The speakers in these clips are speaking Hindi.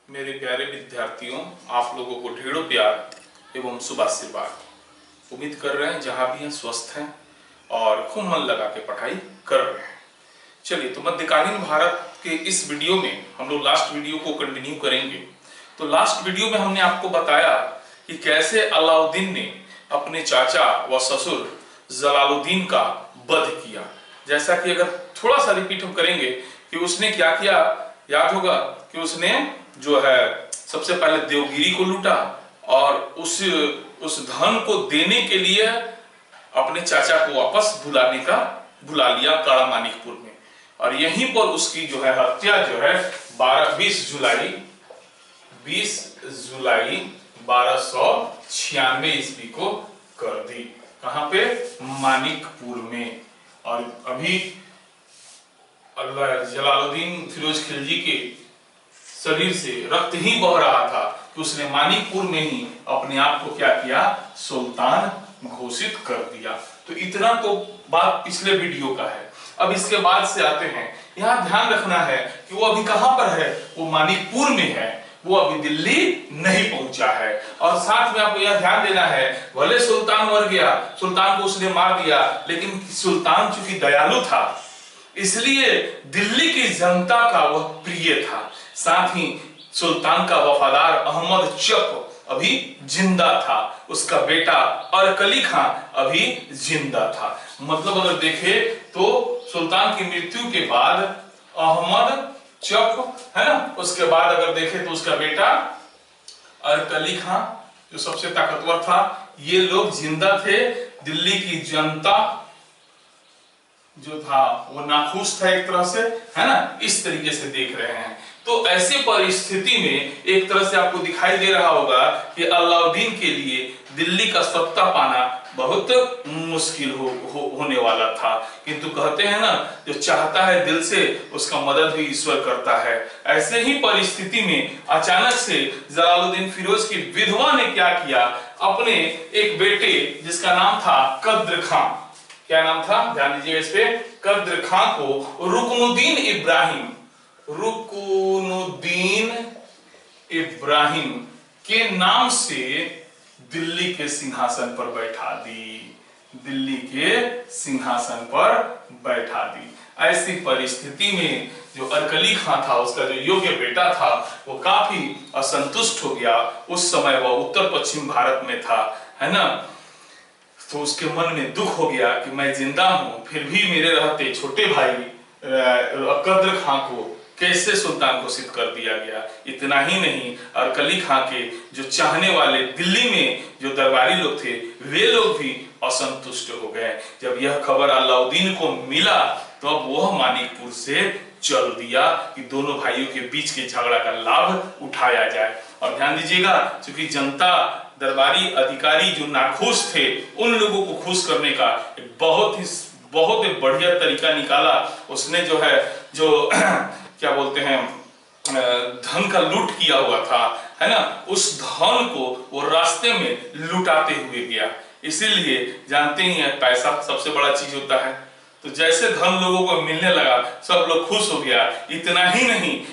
मेरे प्यारे विद्यार्थियों, आप लोगों को ढेरों प्यार एवं शुभ आशीर्वाद। उम्मीद कर रहे हैं जहां भी हैं स्वस्थ हैं और खूब मन लगा के पढ़ाई कर रहे हैं। चलिए, तो मध्यकालीन भारत के इस वीडियो में हम लोग लास्ट वीडियो को कंटिन्यू करेंगे। तो लास्ट वीडियो में हमने आपको बताया कि कैसे अलाउद्दीन ने अपने चाचा व ससुर जलालुद्दीन का वध किया। जैसा कि अगर थोड़ा सा रिपीट हम करेंगे कि उसने क्या किया, याद होगा कि उसने जो है सबसे पहले देवगिरी को लूटा और उस धन को देने के लिए अपने चाचा को वापस बुला लिया काड़ामानिकपुर में, और यहीं पर उसकी जो है हत्या जो है 20 जुलाई 1296 ईस्वी को कर दी। कहां पे? मानिकपुर में। और अभी जलालुद्दीन फिरोज खिलजी के शरीर से रक्त ही बह रहा था कि उसने मानिकपुर में ही अपने आप को क्या किया? सुल्तान घोषित कर दिया। तो इतना तो बात पिछले वीडियो का है। अब इसके बाद से आते हैं, यहाँ ध्यान रखना है कि वो अभी कहां पर है? वो मानिकपुर में है, वो अभी दिल्ली नहीं पहुंचा है। और साथ में आपको यह ध्यान देना है, भले सुल्तान मर गया, सुल्तान को उसने मार दिया, लेकिन सुल्तान चूंकि दयालु था इसलिए दिल्ली की जनता का वह प्रिय था। साथ ही सुल्तान का वफादार अहमद चक अभी जिंदा था, उसका बेटा अरकली खां अभी जिंदा था। मतलब अगर देखे तो सुल्तान की मृत्यु के बाद अहमद चक है ना, उसके बाद अगर देखे तो उसका बेटा अरकली खां जो सबसे ताकतवर था, ये लोग जिंदा थे। दिल्ली की जनता जो था वो नाखुश था एक तरह से, है ना, इस तरीके से देख रहे हैं। तो ऐसे परिस्थिति में एक तरह से आपको दिखाई दे रहा होगा कि अलाउद्दीन के लिए दिल्ली का सत्ता पाना बहुत मुश्किल होने वाला था। किंतु कहते हैं ना, जो चाहता है दिल से उसका मदद भी ईश्वर करता है। ऐसे ही परिस्थिति में अचानक से जलालुद्दीन फिरोज की विधवा ने क्या किया? अपने एक बेटे जिसका नाम था कद्र खां, क्या नाम था? ध्यान दीजिएगा इस पे, कद्र खां को रुकनुद्दीन इब्राहिम के नाम से दिल्ली के सिंहासन पर बैठा दी। दिल्ली के सिंहासन पर बैठा दी। ऐसी परिस्थिति में जो अरकली खां था, उसका जो योग्य बेटा था, वो काफी असंतुष्ट हो गया। उस समय वह उत्तर पश्चिम भारत में था, है ना। तो उसके मन में दुख हो गया कि मैं जिंदा हूं, फिर भी मेरे रहते छोटे भाई कद्र खां को कैसे सुल्तान घोषित कर दिया गया। इतना ही नहीं, अरकली खां के जो चाहने वाले दिल्ली में जो दरबारी लोग थे, वे लोग भी असंतुष्ट हो गए। जब यह खबर अलाउद्दीन को मिला तो अब वह मानिकपुर से चल दिया कि दोनों भाइयों के बीच के झगड़ा का लाभ उठाया जाए। और ध्यान दीजिएगा, क्योंकि जनता, दरबारी अधिकारी जो नाखुश थे, उन लोगों को खुश करने का एक बहुत ही बढ़िया तरीका निकाला। उसने जो है जो क्या बोलते हैं, धन का लूट किया हुआ था, है ना, उस धन को वो रास्ते में लुटाते हुए गया। इसीलिए जानते ही हैं, पैसा सबसे बड़ा चीज होता है। तो जैसे धन लोगों को मिलने लगा, सब लोग खुश हो गया। इतना ही नहीं,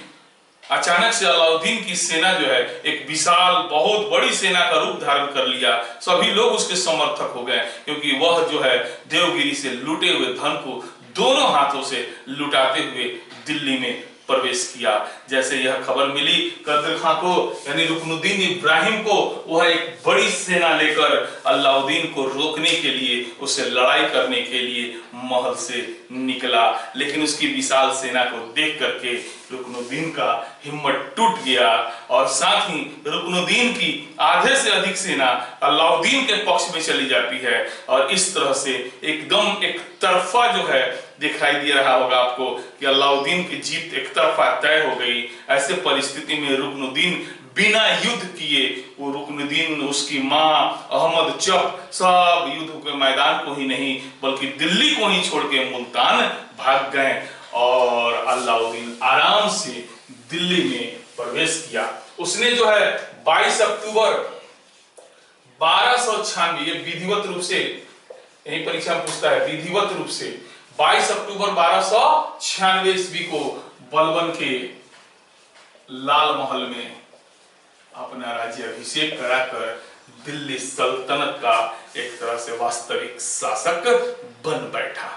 अचानक से अलाउद्दीन की सेना जो है एक विशाल बहुत बड़ी सेना का रूप धारण कर लिया। सभी लोग उसके समर्थक हो गए, क्योंकि वह जो है देवगिरी से लूटे हुए धन को दोनों हाथों से लुटाते हुए दिल्ली में प्रवेश किया। जैसे यह खबर मिली कद्र खां को, यानी रुकनुद्दीन इब्राहिम को, वह एक बड़ी सेना लेकर अलाउद्दीन को रोकने के लिए, उससे लड़ाई करने के लिए महल से निकला। लेकिन उसकी विशाल सेना को देख करके रुकनुद्दीन का हिम्मत टूट गया, और साथ ही रुकनुद्दीन की आधे से अधिक सेना अलाउद्दीन के पक्ष में चली जाती है। और इस तरह से एकदम एक तरफा जो है दिखाई दे रहा होगा आपको कि अलाउद्दीन की जीत एक तरफा तय हो गई। ऐसे परिस्थिति में रुकनुद्दीन बिना युद्ध किए, वो रुकनुद्दीन, उसकी माँ, अहमद चक, सब युद्ध के मैदान को ही नहीं बल्कि दिल्ली को ही छोड़ के मुल्तान भाग गए, और अलाउद्दीन आराम से दिल्ली में प्रवेश किया। उसने जो है 22 अक्टूबर 1296, ये विधिवत रूप से, यही परीक्षा में पूछता है, विधिवत रूप से 22 अक्टूबर 1296 ईस्वी को बलबन के लाल महल में अपना राज्य अभिषेक कराकर दिल्ली सल्तनत का एक तरह से वास्तविक शासक बन बैठा।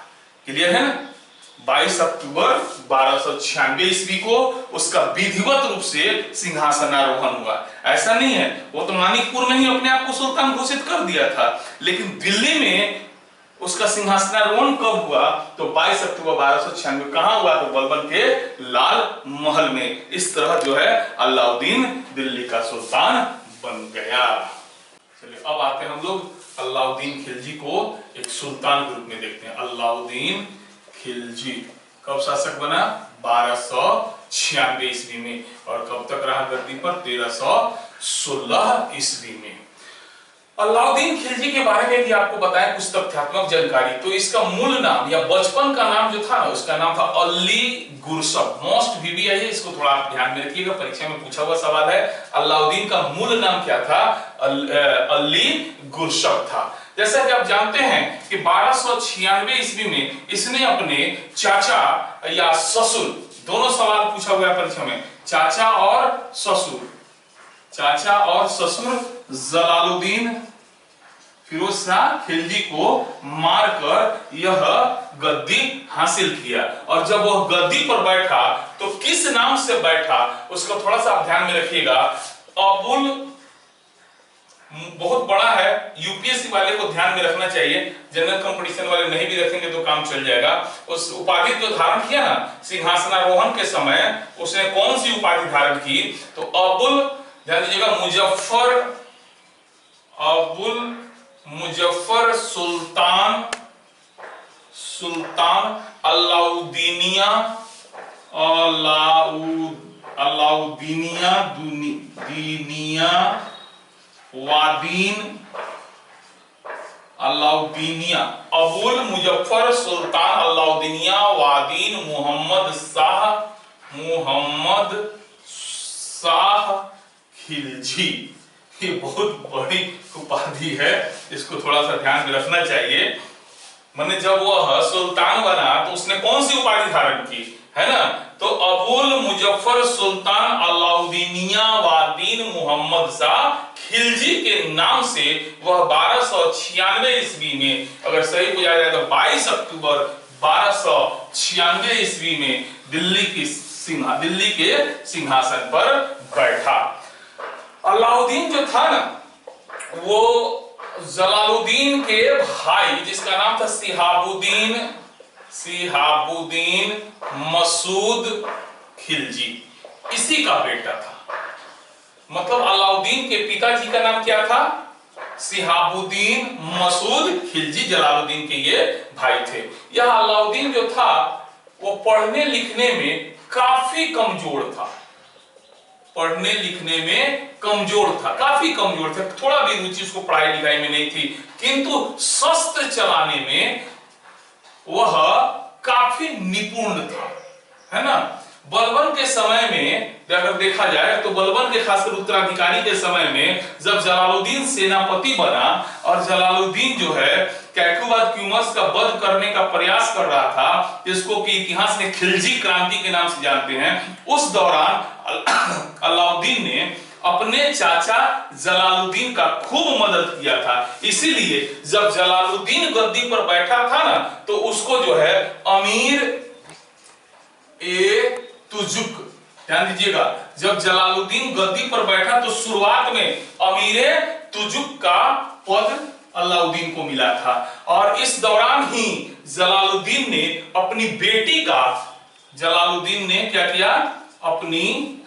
क्लियर है ना? 22 अक्टूबर 1296 ईस्वी को उसका विधिवत रूप से सिंहासनारोहण हुआ। ऐसा नहीं है, वो तो मानिकपुर में ही अपने आप को सुल्तान घोषित कर दिया था, लेकिन दिल्ली में उसका सिंहासनारोहण कब हुआ? तो 22 अक्टूबर 1296 कहां हुआ? तो बलबन के लाल महल में। इस तरह जो है अलाउद्दीन दिल्ली का सुल्तान बन गया। चलिए अब आते हैं हम लोग अलाउद्दीन खिलजी को एक सुल्तान के रूप में देखते हैं। अलाउद्दीन खिलजी कब शासक बना? 1296 ईस्वी में। और कब तक रहा गद्दी पर? 1316 ईस्वी में। अलाउद्दीन खिलजी के बारे में भी आपको बताएं कुछ तथ्यात्मक जानकारी। तो इसका मूल नाम या बचपन का नाम जो था ना, उसका नाम था अली गुरसब। मोस्ट वीवीआई है, इसको थोड़ा आप ध्यान में रखिएगा, परीक्षा में पूछा हुआ सवाल है। अलाउद्दीन का मूल नाम क्या था? अली गुरसब था। जैसा कि आप जानते हैं कि 1296 ईस्वी में इसने अपने चाचा या ससुर, दोनों सवाल पूछा हुआ है परीक्षा में, चाचा और ससुर, चाचा और ससुर जलालुद्दीन फिरोज शाह खिलजी को मारकर यह गद्दी हासिल किया। और जब वह गद्दी पर बैठा तो किस नाम से बैठा उसको थोड़ा सा आप ध्यान में रखिएगा। अबुल, बहुत बड़ा है, यूपीएससी वाले को ध्यान में रखना चाहिए, जनरल कंपटीशन वाले नहीं भी रखेंगे तो काम चल जाएगा। उस उपाधि जो धारण किया ना सिंहासनारोहण के समय, उसने कौन सी उपाधि धारण की? तो अबुल, ध्यान दीजिएगा, अबुल मुजफ्फर सुल्तान अलाउद्दीनिया अबुल मुजफ्फर सुल्तान अलाउद्दीनिया वादीन मोहम्मद शाह खिलजी। ये बहुत बड़ी उपाधि है, इसको थोड़ा सा ध्यान में रखना चाहिए। मैंने जब वह सुल्तान बना तो उसने कौन सी उपाधि धारण की, है ना? तो अबुल मुजफ्फर सुल्तान अलाउद्दीनिया वादीन मोहम्मद शाह खिलजी के नाम से वह 1296 ईस्वी में, अगर सही पूछा जाए तो 22 अक्टूबर 1296 ईस्वी में दिल्ली के सिंहासन पर बैठा। अलाउद्दीन जो था ना, वो जलालुद्दीन के भाई जिसका नाम था सिहाबुद्दीन मसूद खिलजी, इसी का बेटा था। मतलब अलाउद्दीन के पिताजी का नाम क्या था? सिहाबुद्दीन मसूद खिलजी, जलालुद्दीन के ये भाई थे। यह अलाउद्दीन जो था वो पढ़ने लिखने में काफी कमजोर था, पढ़ने लिखने में कमजोर था, काफी कमजोर था, थोड़ा भी रुचि उसको पढ़ाई लिखाई में नहीं थी, किंतु शस्त्र चलाने में वह काफी निपुण था, है ना? बलबन के समय में अगर देखा जाए तो बलबन के खासकर उत्तराधिकारी के समय में जब जलालुद्दीन सेनापति बना और जलालुद्दीन जो है कैकुबाद-क्यूमस का वध करने का प्रयास कर रहा था, जिसको कि इतिहास में खिलजी क्रांति के नाम से जानते हैं, उस दौरान अलाउद्दीन ने अपने चाचा जलालुद्दीन का खूब मदद किया था। इसीलिए जब जलालुद्दीन गद्दी पर बैठा था ना, तो उसको जो है अमीर ए तुजुक, ध्यान दीजिएगा, जब जलालुद्दीन गद्दी पर बैठा तो शुरुआत में अमीर तुजुक का पद अलाउद्दीन को मिला था। और इस दौरान ही जलालुद्दीन ने अपनी बेटी का, जलालुद्दीन ने क्या किया? अपनी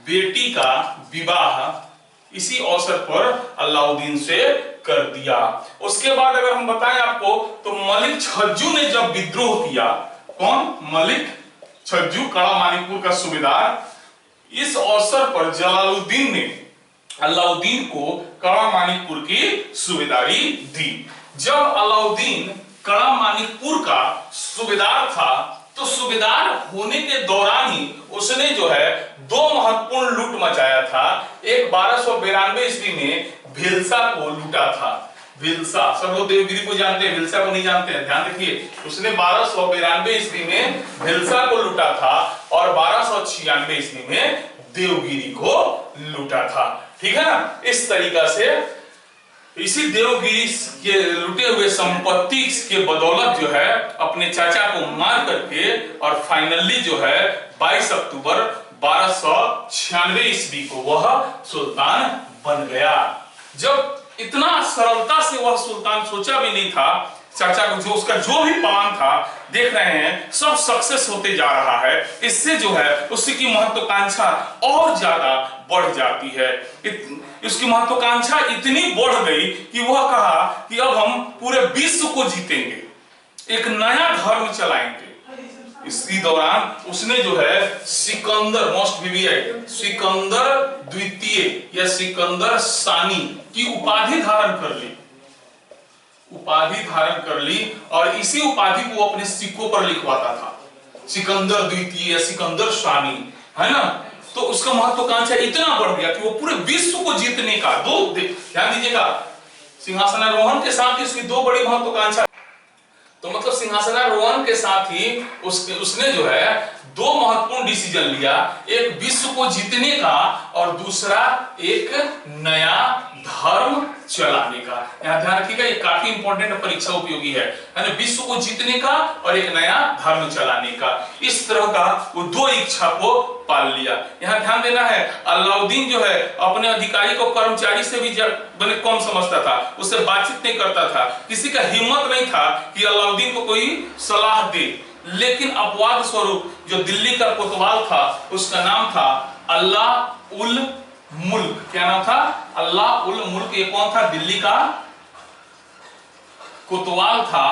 बेटी का विवाह इसी अवसर पर अलाउद्दीन से कर दिया। उसके बाद अगर हम बताएं आपको तो मलिक छज्जू ने जब विद्रोह किया, कौन? मलिक छज्जू, कड़ा मानिकपुर का सूबेदार, इस अवसर पर जलालुद्दीन ने अलाउद्दीन को कड़ा मानिकपुर की सूबेदारी दी। जब अलाउद्दीन कड़ा मानिकपुर का सूबेदार था तो सूबेदार होने के दौरान ही उसने जो है दो महत्वपूर्ण लूट मचाया था। एक 1292 ईस्वी में भिलसा को लूटा था। भिलसा, सब लोग देवगिरी को जानते हैं, भिलसा को नहीं जानते हैं, ध्यान रखिए। उसने 1292 ईस्वी में भिलसा को लूटा था और 1296 ईस्वी में देवगिरी को लूटा था। ठीक है ना। इस तरीका से इसी देवगिरी के लुटे हुए संपत्ति के बदौलत जो है अपने चाचा को मार करके और फाइनली जो है 22 अक्टूबर 1296 ईस्वी को वह सुल्तान बन गया। जब इतना सरलता से वह सुल्तान सोचा भी नहीं था, चाचा को जो उसका जो भी प्लान था देख रहे हैं सब सक्सेस होते जा रहा है। इससे जो है उसकी महत्वाकांक्षा और ज्यादा बढ़ जाती है। उसकी महत्वाकांक्षा इतनी बढ़ गई कि वह कहा कि अब हम पूरे विश्व को जीतेंगे, एक नया धर्म चलाएंगे। इसी दौरान उसने जो है सिकंदर मोस्ट वीवीआई सिकंदर द्वितीय या सिकंदर सानी की उपाधि धारण कर ली और इसी उपाधि को अपने सिक्कों पर लिखवाता था, सिकंदर द्वितीय या सिकंदर सानी, है ना। तो उसका महत्वाकांक्षा इतना बढ़ गया कि वो पूरे विश्व को जीतने का ध्यान दीजिएगा, सिंहासनारोहण के साथ ही उसकी दो बड़ी महत्वाकांक्षा। तो मतलब सिंहासनारोहण के साथ ही उसने जो है दो महत्वपूर्ण डिसीजन लिया, एक विश्व को जीतने का और दूसरा एक नया धर्म चलाने का। यहाँ ध्यान रखिएगा, ये काफी इंपॉर्टेंट परीक्षा उपयोगी है ना। विश्व को जीतने का और एक नया धर्म चलाने का, इस तरह का वो दो इच्छा को पाल लिया। यहाँ ध्यान देना है, अलाउद्दीन जो है अपने अधिकारी को कर्मचारी से भी बड़े कम समझता था, उससे बातचीत नहीं करता था, किसी का हिम्मत नहीं था कि अलाउद्दीन को कोई सलाह दे। लेकिन अपवाद स्वरूप जो दिल्ली का कोतवाल था उसका नाम था अल्लाह उल मुल्क। क्या नाम था? अल्लाह उल मुल्क। ये कौन था? दिल्ली का कोतवाल था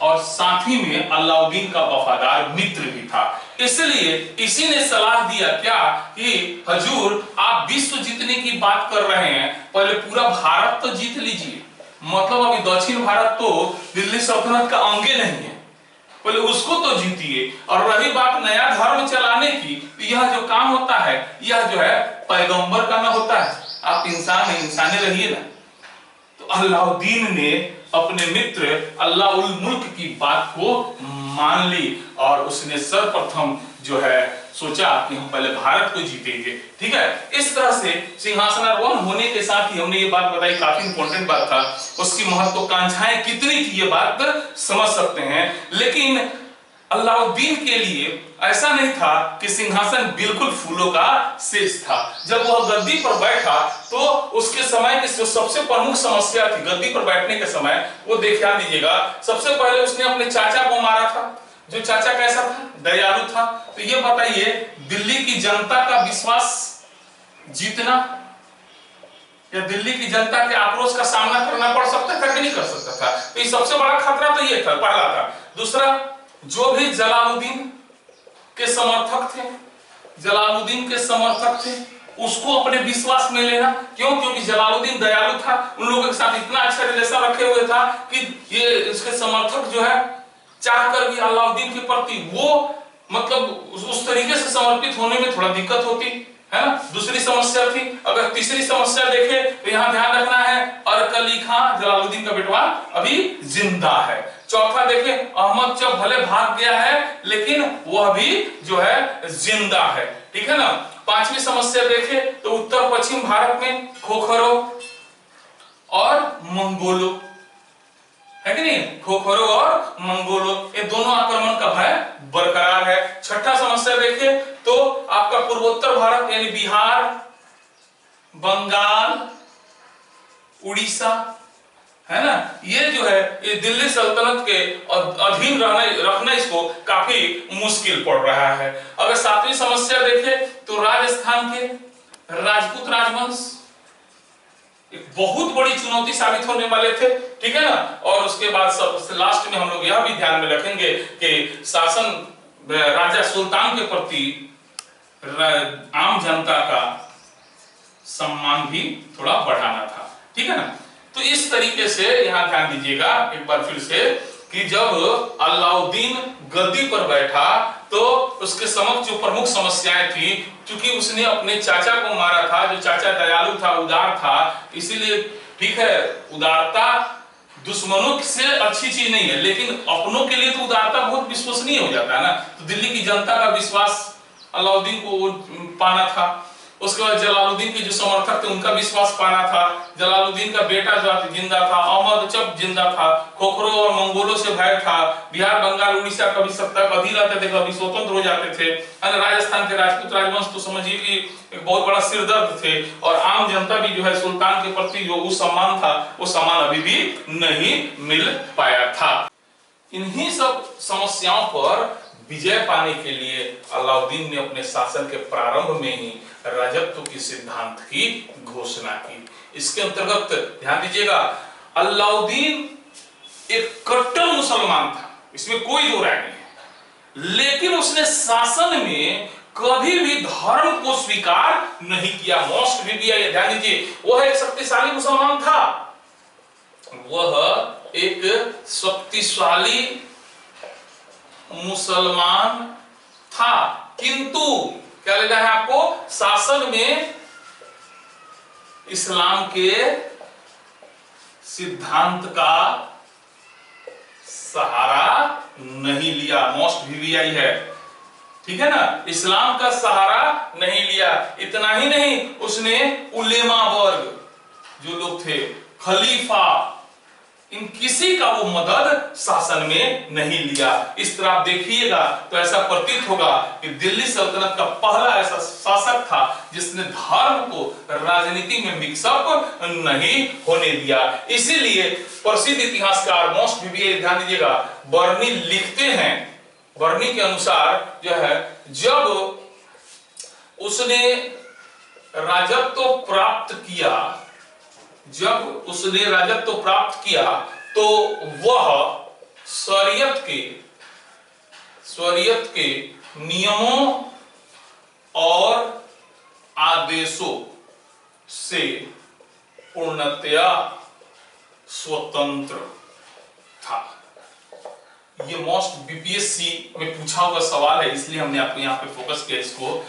और साथ ही में अलाउद्दीन का वफादार मित्र भी था। इसलिए इसी ने सलाह दिया क्या कि हजूर आप विश्व जीतने की बात कर रहे हैं, पहले पूरा भारत तो जीत लीजिए। मतलब अभी दक्षिण भारत तो दिल्ली सल्तनत का अंगे नहीं है, पहले उसको तो जीतिए। और रही बात नया धर्म चलाने की, यह जो काम होता है यह जो है पैगंबर का ना होता है, आप इंसान रहिए ना। तो अलाउद्दीन ने अपने मित्र अल्लाह उल मुल्क की बात को मान ली और उसने सर्वप्रथम जो है सोचा कि हम पहले भारत को जीतेंगे। ठीक है, इस तरह से सिंहासनारोहण होने के साथ ही हमने ये बात बताई, काफी इंपॉर्टेंट बात था, उसकी महत्वाकांक्षाएं कितनी थी ये बात समझ सकते हैं। लेकिन अलाउद्दीन के लिए ऐसा नहीं था कि सिंहासन बिल्कुल फूलों का शेष था। जब वह गद्दी पर बैठा तो उसके समय की जो सबसे प्रमुख समस्या थी गद्दी पर बैठने के समय, वो ध्यान दीजिएगा, सबसे पहले उसने अपने चाचा को मारा था। जो चाचा कैसा था? दयालु था। तो ये बताइए, दिल्ली की जनता का विश्वास जीतना या दिल्ली की जनता के आक्रोश का सामना करना पड़ सकता था कि नहीं कर सकता था? तो ये सबसे बड़ा खतरा तो ये था, पहला था। दूसरा, जो भी जलालुद्दीन के समर्थक थे उसको अपने विश्वास में लेना। क्यों? क्योंकि जलालुद्दीन दयालु था, उन लोगों के साथ इतना अच्छा रिलेशन रखे हुए था कि ये इसके समर्थक जो है चाहकर भी अलाउद्दीन के प्रति वो मतलब उस तरीके से समर्पित होने में थोड़ा दिक्कत होती है ना। दूसरी समस्या थी। अगर तीसरी समस्या देखें तो यहाँ ध्यान रखना है, अरकली खां जलालुद्दीन का बेटवा अभी जिंदा है। चौथा देखें, अहमद जब भले भाग गया है लेकिन वह भी जो है जिंदा है। ठीक है ना। पांचवी समस्या देखें तो उत्तर पश्चिम भारत में खोखरों और मंगोलों, है कि नहीं? खोखरों और मंगोलों, ये दोनों आक्रमण का भय बरकरार है। छठा समस्या देखें तो आपका पूर्वोत्तर भारत यानी बिहार, बंगाल, उड़ीसा, है ना, ये जो है ये दिल्ली सल्तनत के अधीन रखना इसको काफी मुश्किल पड़ रहा है। अगर सातवीं समस्या देखें तो राजस्थान के राजपूत राजवंश एक बहुत बड़ी चुनौती साबित होने वाले थे। ठीक है ना। और उसके बाद सबसे लास्ट में हम लोग यह भी ध्यान में रखेंगे कि शासन राजा सुल्तान के प्रति आम जनता का सम्मान भी थोड़ा बढ़ाना था। ठीक है ना। तो इस तरीके से यहां ध्यान दीजिएगा एक बार फिर से कि जब अलाउद्दीन गद्दी पर बैठा तो उसके समक्ष जो प्रमुख समस्याएं थी, क्योंकि उसने अपने चाचा को मारा था, जो चाचा दयालु था, उदार था, इसीलिए ठीक है उदारता दुश्मनों से अच्छी चीज नहीं है, लेकिन अपनों के लिए तो उदारता बहुत विश्वसनीय हो जाता है ना। तो दिल्ली की जनता का विश्वास अलाउद्दीन को पाना था। उसके बाद जलालुद्दीन के जो समर्थक थे उनका विश्वास पाना था। जलालुद्दीन का बेटा जो जिंदा था, अहमद चप जिंदा था, खोखरों और मंगोलों से भय था। बिहार, बंगाल, उड़ीसा कभी सत्ता कभी रहते थे, कभी स्वतंत्र हो जाते थे। राजस्थान के राजपूत राजवंश तो समझिए कि एक बहुत बड़ा सिरदर्द थे, और आम जनता भी जो है सुल्तान के प्रति जो उस सम्मान था वो सम्मान अभी भी नहीं मिल पाया था। इन्हीं सब समस्याओं पर विजय पाने के लिए अलाउद्दीन ने अपने शासन के प्रारंभ में ही राजत्व के सिद्धांत की घोषणा की। इसके अंतर्गत ध्यान दीजिएगा, अलाउद्दीन एक कट्टर मुसलमान था, इसमें कोई दो राय नहीं है, लेकिन उसने शासन में कभी भी धर्म को स्वीकार नहीं किया। मोस्ट भी किया, ध्यान दीजिए, वह एक शक्तिशाली मुसलमान था, वह एक शक्तिशाली मुसलमान था, किंतु क्या लेना है आपको, शासन में इस्लाम के सिद्धांत का सहारा नहीं लिया। मोस्ट वीवीआई है, ठीक है ना, इस्लाम का सहारा नहीं लिया। इतना ही नहीं, उसने उलेमा वर्ग जो लोग थे, खलीफा, इन किसी का वो मदद शासन में नहीं लिया। इस तरह आप देखिएगा तो ऐसा प्रतीत होगा कि दिल्ली सल्तनत का पहला ऐसा शासक था जिसने धर्म को राजनीति में मिक्सअप नहीं होने दिया। इसीलिए प्रसिद्ध इतिहासकार मोस्ट भी ध्यान दीजिएगा, बर्नी लिखते हैं, बर्नी के अनुसार जो है, जब उसने राजत्व प्राप्त किया, जब उसने राजत्व प्राप्त किया तो वह शरीयत के नियमों और आदेशों से पूर्णतया स्वतंत्र था। ये मोस्ट बीपीएससी में पूछा हुआ सवाल है, इसलिए हमने आपको यहाँ पे फोकस किया इसको।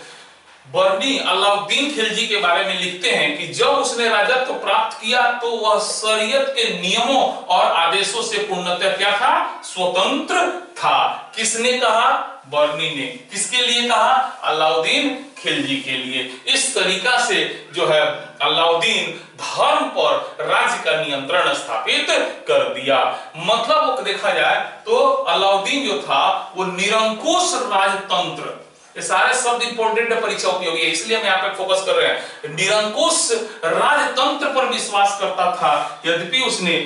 बर्नी अलाउद्दीन खिलजी के बारे में लिखते हैं कि जब उसने राजत्व प्राप्त किया तो वह शरीयत के नियमों और आदेशों से पूर्णतः क्या था, स्वतंत्र था। किसने कहा, बर्नी ने। किसके लिए कहा, अलाउद्दीन खिलजी के लिए। इस तरीका से जो है अलाउद्दीन धर्म पर राज्य का नियंत्रण स्थापित कर दिया। मतलब वो देखा जाए तो अलाउद्दीन जो था वो निरंकुश राजतंत्र, ये सारे शब्द इंपॉर्टेंट है, परीक्षा उपयोगी है, इसलिए हम यहाँ पे फोकस कर रहे हैं। निरंकुश राजतंत्र पर विश्वास करता था, यद्यपि उसने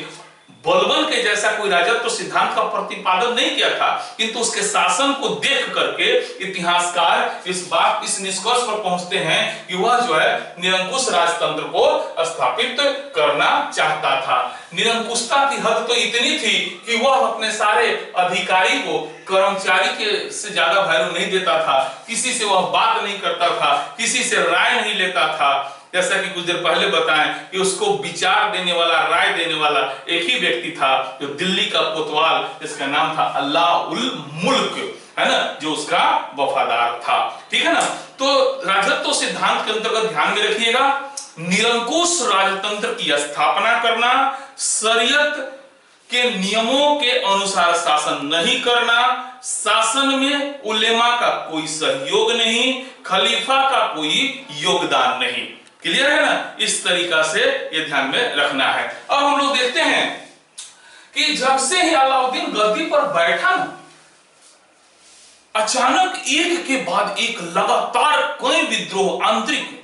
बलबन के जैसा कोई राजत्व सिद्धांत का प्रतिपादन नहीं किया था, किंतु उसके शासन को देख करके इतिहासकार इस निष्कर्ष पर पहुंचते हैं कि वह जो है निरंकुश राजतंत्र को स्थापित करना चाहता था। निरंकुशता की हद तो इतनी थी कि वह अपने सारे अधिकारी को कर्मचारी के से ज्यादा वैल्यू नहीं देता था, किसी से वह बात नहीं करता था, किसी से राय नहीं लेता था। जैसा कि कुछ देर पहले बताएं कि उसको विचार देने वाला, राय देने वाला एक ही व्यक्ति था, जो दिल्ली का कोतवाल, जिसका नाम था अल्लाह उल मुल्क, है ना, जो उसका वफादार था। ठीक है ना। तो राजत्व सिद्धांत के अंतर्गत ध्यान में रखिएगा, निरंकुश राजतंत्र की स्थापना करना, शरीयत के नियमों के अनुसार शासन नहीं करना, शासन में उलेमा का कोई सहयोग नहीं, खलीफा का कोई योगदान नहीं। क्लियर है ना। इस तरीका से ये ध्यान में रखना है। अब हम लोग देखते हैं कि जब से ही अलाउद्दीन गद्दी पर बैठा, अचानक एक के बाद एक लगातार कई विद्रोह, आंतरिक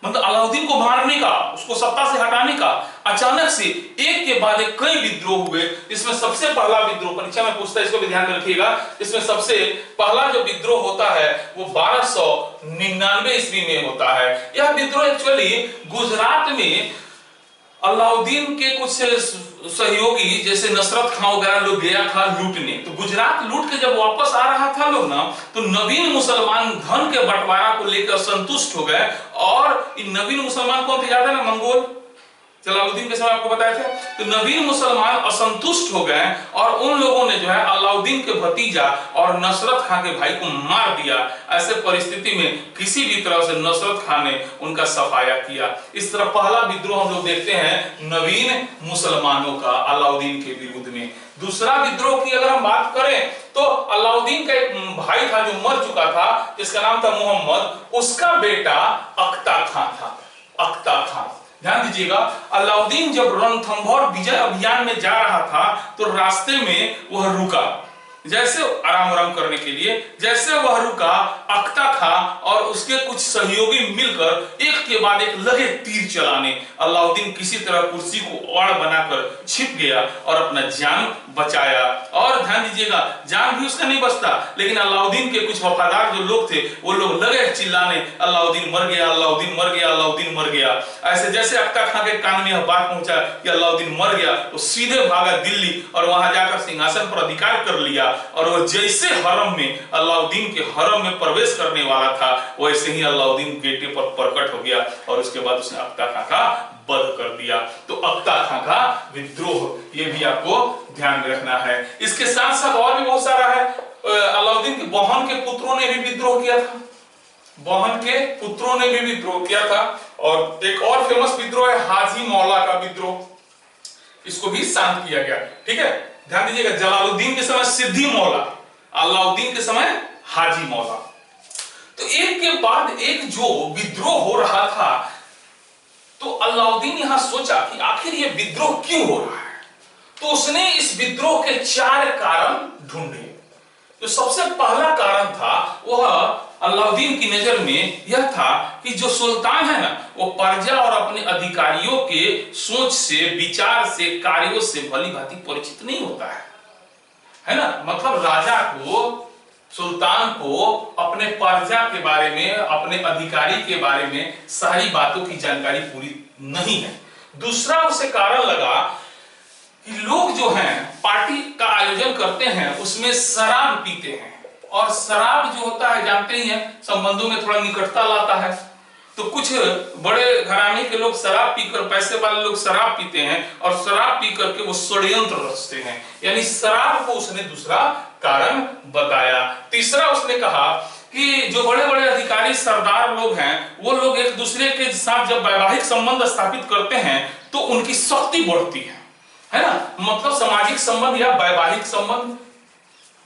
मतलब अलाउद्दीन को मारने का, उसको सत्ता से हटाने का, अचानक से एक के बाद एक कई विद्रोह हुए। इसमें सबसे पहला विद्रोह, परीक्षा में पूछता है, इसको भी ध्यान में रखिएगा, इसमें सबसे पहला जो विद्रोह होता है वो 1299 ईस्वी में होता है। यह विद्रोह एक्चुअली गुजरात में अलाउद्दीन के कुछ सहयोगी जैसे नसरत खां वगैरह लोग गया था लूटने। तो गुजरात लूट के जब वापस आ रहा था लोग ना, तो नवीन मुसलमान धन के बंटवारा को लेकर संतुष्ट हो गए। और इन नवीन मुसलमान कौन थे, याद है ना, मंगोल, जलालुद्दीन के समय आपको बताया था। तो नवीन मुसलमान असंतुष्ट हो गए और उन लोगों ने जो है अलाउद्दीन के भतीजा और नसरत खां के भाई को मार दिया। ऐसे परिस्थिति में किसी भी तरह से नसरत खां ने उनका सफाया किया। इस तरह पहला विद्रोह हम लोग देखते हैं नवीन मुसलमानों का अलाउद्दीन के विरुद्ध में। दूसरा विद्रोह की अगर हम बात करें तो अलाउद्दीन का एक भाई था जो मर चुका था, जिसका नाम था मोहम्मद, उसका बेटा अख्ता खां था। अख्ता खां, ध्यान दीजिएगा, अलाउद्दीन जब रणथंभौर विजय अभियान में जा रहा था तो रास्ते में वह रुका, जैसे आराम करने के लिए। जैसे वह रुका, अख्ता खां और उसके कुछ सहयोगी मिलकर एक के बाद एक लगे तीर चलाने। अलाउद्दीन किसी तरह कुर्सी को आड़ बनाकर छिप गया और अपना जान बचाया। और ध्यान दीजिएगा, जान भी उसका नहीं बचता, लेकिन अलाउद्दीन के कुछ वफादार जो लोग थे वो लोग लगे चिल्लाने, अलाउद्दीन मर गया, अलाउद्दीन मर गया, अलाउद्दीन मर गया। ऐसे जैसे अख्ता खां के कान में यह बात पहुंचा कि अलाउद्दीन मर गया, तो सीधे भागा दिल्ली और वहां जाकर सिंहासन पर अधिकार कर लिया। और वो जैसे हरम में, अलाउद्दीन के हरम में प्रवेश करने वाला था, वैसे ही अलाउद्दीन गेटे पर प्रकट हो गया और उसके बाद उसने अख्ता खां का वध कर दिया। तो अख्ता खां का विद्रोह, ये भी आपको ध्यान में रखना है। इसके साथ साथ और भी बहुत सारा है। अलाउद्दीन के बहन के पुत्रों ने भी विद्रोह किया था, बहन के पुत्रों ने भी विद्रोह किया था। और एक और फेमस विद्रोह है हाजी मौला का विद्रोह, इसको भी शांत किया गया। ठीक है, ध्यान दीजिएगा, जलालुद्दीन के समय सिद्दी मौला, अलाउद्दीन के समय हाजी मौला। तो एक के बाद एक जो विद्रोह हो रहा था, तो अलाउद्दीन यहां सोचा कि आखिर ये विद्रोह क्यों हो रहा है। तो उसने इस विद्रोह के 4 कारण ढूंढे। तो सबसे पहला कारण था, वह अलाउद्दीन की नजर में यह था कि जो सुल्तान है ना, वो प्रजा और अपने अधिकारियों के सोच से, विचार से, कार्यों से भली भांति परिचित नहीं होता है ना। मतलब राजा को, सुल्तान को अपने प्रजा के बारे में, अपने अधिकारी के बारे में सारी बातों की जानकारी पूरी नहीं है। दूसरा उसे कारण लगा कि लोग जो हैं पार्टी का आयोजन करते हैं उसमें शराब पीते हैं, और शराब जो होता है जानते ही हैं, संबंधों में थोड़ा निकटता लाता है। तो कुछ बड़े घराने के लोग शराब पीकर, पैसे वाले लोग शराब पीते हैं और शराब पी करके वो षड्यंत्र रचते हैं। यानी शराब को उसने दूसरा कारण बताया। तीसरा उसने कहा कि जो बड़े बड़े अधिकारी सरदार लोग हैं, वो लोग एक दूसरे के साथ जब वैवाहिक संबंध स्थापित करते हैं तो उनकी शक्ति बढ़ती है ना। मतलब सामाजिक संबंध या वैवाहिक संबंध,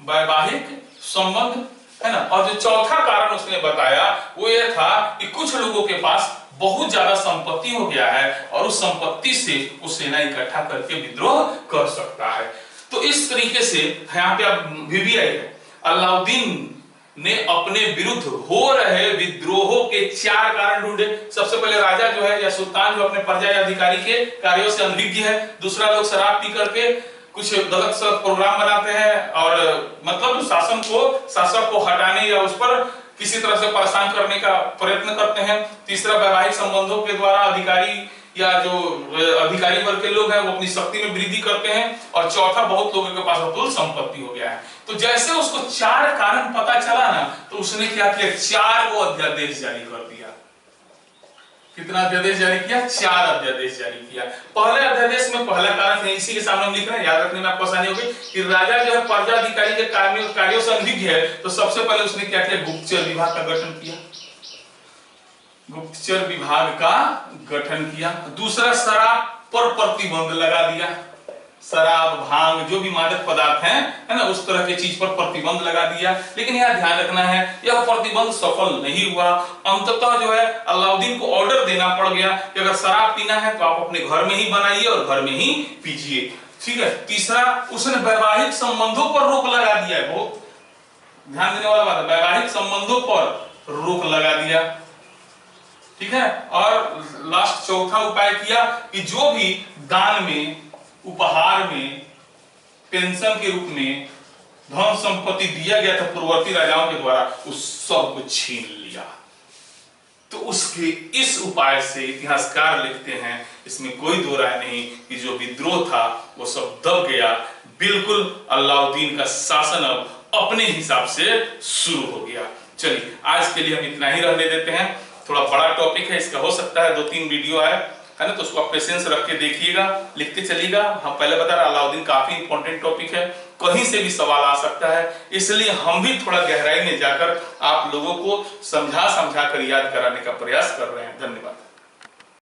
वैवाहिक संबंध, है ना। और जो चौथा कारण उसने बताया वो ये था कि कुछ लोगों के पास बहुत ज्यादा संपत्ति हो गया है और उस संपत्ति से वो सेना इकट्ठा करके विद्रोह कर सकता है। तो इस तरीके से यहाँ पे अब VBI है, अलाउद्दीन ने अपने विरुद्ध हो रहे विद्रोहों के 4 कारण ढूंढे। सबसे पहले राजा जो है या सुल्तान जो अपने प्रजा या अधिकारी के कार्यों से अनभिज्ञ है। दूसरा, लोग शराब पी करके कुछ गलत सा प्रोग्राम बनाते हैं और मतलब शासक को हटाने या उस पर किसी तरह से परेशान करने का प्रयत्न करते हैं। तीसरा, वैवाहिक संबंधों के द्वारा अधिकारी या जो अधिकारी वर्ग के लोग हैं वो अपनी शक्ति में वृद्धि करते हैं। और चौथा, बहुत लोगों के पास अतुल संपत्ति हो गया है। तो जैसे उसको 4 कारण पता चला ना, तो उसने क्या किया, 4 को अध्यादेश जारी कर दिया। कितना अध्यादेश जारी किया? 4 अध्यादेश जारी किया। पहले अध्यादेश में पहला कारण है, इसी के सामने हम लिख रहे हैं, याद रखने में आपको आसानी होगी कि राजा जो है प्रजा अधिकारी के कार्यों से अनभिज्ञ है। तो सबसे पहले उसने क्या किया, गुप्तचर विभाग का गठन किया। गुप्तचर विभाग का गठन किया। दूसरा, शराब पर प्रतिबंध लगा दिया। शराब, भांग, जो भी मादक पदार्थ हैं, है ना, उस तरह की चीज पर प्रतिबंध लगा दिया। लेकिन यह ध्यान रखना है, यह प्रतिबंध सफल नहीं हुआ। अंततः जो है अलाउद्दीन को ऑर्डर देना पड़ गया कि अगर शराब पीना है तो आप अपने घर में ही बनाइए और घर में ही पीजिए। ठीक है। तीसरा, उसने वैवाहिक संबंधों पर रोक लगा दिया है। बहुत ध्यान देने वाला बात है, वैवाहिक संबंधों पर रोक लगा दिया। ठीक है। और लास्ट, चौथा उपाय किया कि जो भी दान में, उपहार में, पेंशन के रूप में धन संपत्ति दिया गया था पूर्ववर्ती राजाओं के द्वारा, उस सब को छीन लिया। तो उसके इस उपाय से इतिहासकार लिखते हैं, इसमें कोई दो राय नहीं कि जो विद्रोह था वो सब दब गया। बिल्कुल अलाउद्दीन का शासन अब अपने हिसाब से शुरू हो गया। चलिए, आज के लिए हम इतना ही रहने देते हैं। थोड़ा बड़ा टॉपिक है, इसका हो सकता है 2-3 वीडियो आए, है ना। तो उसको आप पेशेंस रख के देखिएगा, लिखते चलिएगा। हम पहले बता रहे अलाउद्दीन काफी इंपॉर्टेंट टॉपिक है, कहीं से भी सवाल आ सकता है, इसलिए हम भी थोड़ा गहराई में जाकर आप लोगों को समझा कर याद कराने का प्रयास कर रहे हैं। धन्यवाद।